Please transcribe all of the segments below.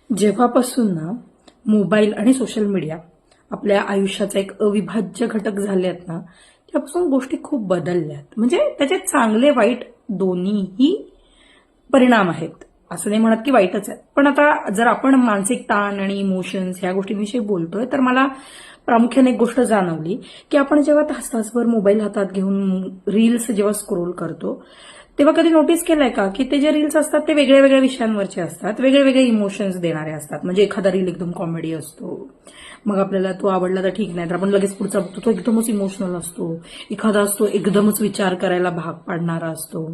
जेव्हापासून ना मोबाईल आणि सोशल मीडिया आपल्या आयुष्याचा एक अविभाज्य घटक झाले आहेत ना, त्यापासून गोष्टी खूप बदलल्यात. म्हणजे त्याचे चांगले वाईट दोन्हीही परिणाम आहेत. असं नाही म्हणत की वाईटच आहेत. पण आता जर आपण मानसिक ताण आणि इमोशन्स ह्या गोष्टींविषयी बोलतोय, तर मला प्रामुख्याने एक गोष्ट जाणवली की आपण जेव्हा तास-तासभर मोबाईल हातात घेऊन रील्स जेव्हा स्क्रोल करतो, तेव्हा कधी नोटीस केलंय का की ते जे रील्स असतात ते वेगळ्या वेगळ्या विषयांवरचे असतात, वेगळे वेगळे इमोशन्स देणारे असतात. म्हणजे एखादा रील एकदम कॉमेडी असतो, मग आपल्याला तो आवडला तर ठीक नाही, तर आपण लगेच पुढचा बघतो, तो एकदमच इमोशनल असतो. एखादा असतो एकदमच विचार करायला भाग पाडणारा असतो.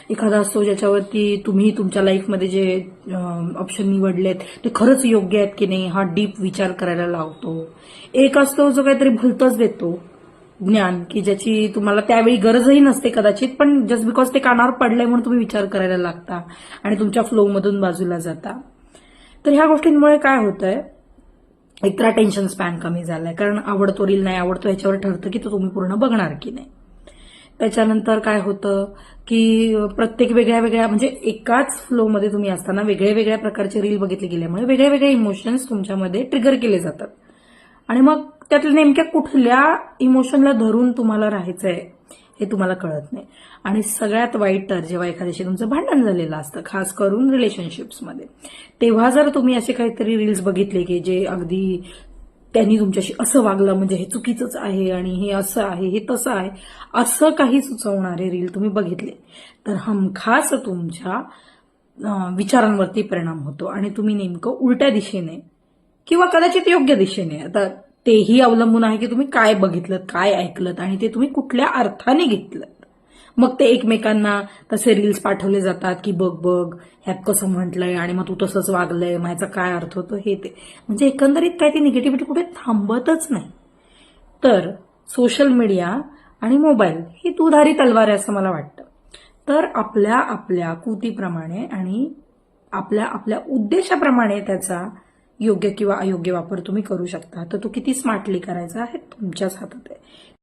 एखादा असतो ज्याच्यावरती तुम्ही तुमच्या लाईफमध्ये जे ऑप्शन निवडलेत ते खरंच योग्य आहेत की नाही हा डीप विचार करायला लावतो. एक असतो जो काहीतरी भलतंच देतो ज्ञान, की ज्याची तुम्हाला त्यावेळी गरजही नसते कदाचित, पण जस्ट बिकॉज ते कानावर पडलंय म्हणून तुम्ही विचार करायला लागता आणि तुमच्या फ्लो मधून बाजूला जाता. तर ह्या गोष्टींमुळे काय होतंय, एकतर टेन्शन स्पॅन कमी झालाय, कारण आवडतो रील नाही आवडतो ह्याच्यावर ठरतं की तो तुम्ही पूर्ण बघणार की नाही. त्याच्यानंतर काय होतं की प्रत्येक वेगळ्या वेगळ्या म्हणजे एकाच फ्लोमध्ये तुम्ही असताना वेगळ्या वेगळ्या प्रकारचे रील बघितले गेल्यामुळे वेगळे वेगळे इमोशन्स तुमच्यामध्ये ट्रिगर केले जातात आणि मग त्यातल्या नेमक्या कुठल्या इमोशनला धरून तुम्हाला राहायचंय हे तुम्हाला कळत नाही. आणि सगळ्यात वाईट तर जेव्हा एखाद्याशी तुमचं भांडण झालेलं असतं, खास करून रिलेशनशिप्समध्ये, तेव्हा जर तुम्ही असे काहीतरी रील्स बघितले की जे अगदी त्यांनी तुमच्याशी असं वागलं म्हणजे हे चुकीचंच आहे आणि हे असं आहे हे तसं आहे असं काही सुचवणारे रील तुम्ही बघितले, तर हमखास तुमच्या विचारांवरती परिणाम होतो आणि तुम्ही नेमकं उलट्या दिशेने किंवा कदाचित योग्य दिशेने, आता तेही अवलंबून आहे की तुम्ही काय बघितलं, काय ऐकलं आणि ते तुम्ही कुठल्या अर्थाने घेतलं. मग ते एकमेकांना तसे रील्स पाठवले जातात की बघ बघ ह्यात कसं म्हटलंय आणि मग तू तसंच वागलंय, मग ह्याचा काय अर्थ होतो हे ते. म्हणजे एकंदरीत काय ती निगेटिव्हिटी कुठे थांबतच नाही. तर सोशल मीडिया आणि मोबाईल ही दुधारी तलवार आहे असं मला वाटतं. तर आपल्या आपल्या कृतीप्रमाणे आणि आपल्या आपल्या उद्देशाप्रमाणे त्याचा योग्य किंवा अयोग्य वापर तुम्ही करू शकता. तर तो किती स्मार्टली करायचा हे तुमच्याच हातात आहे.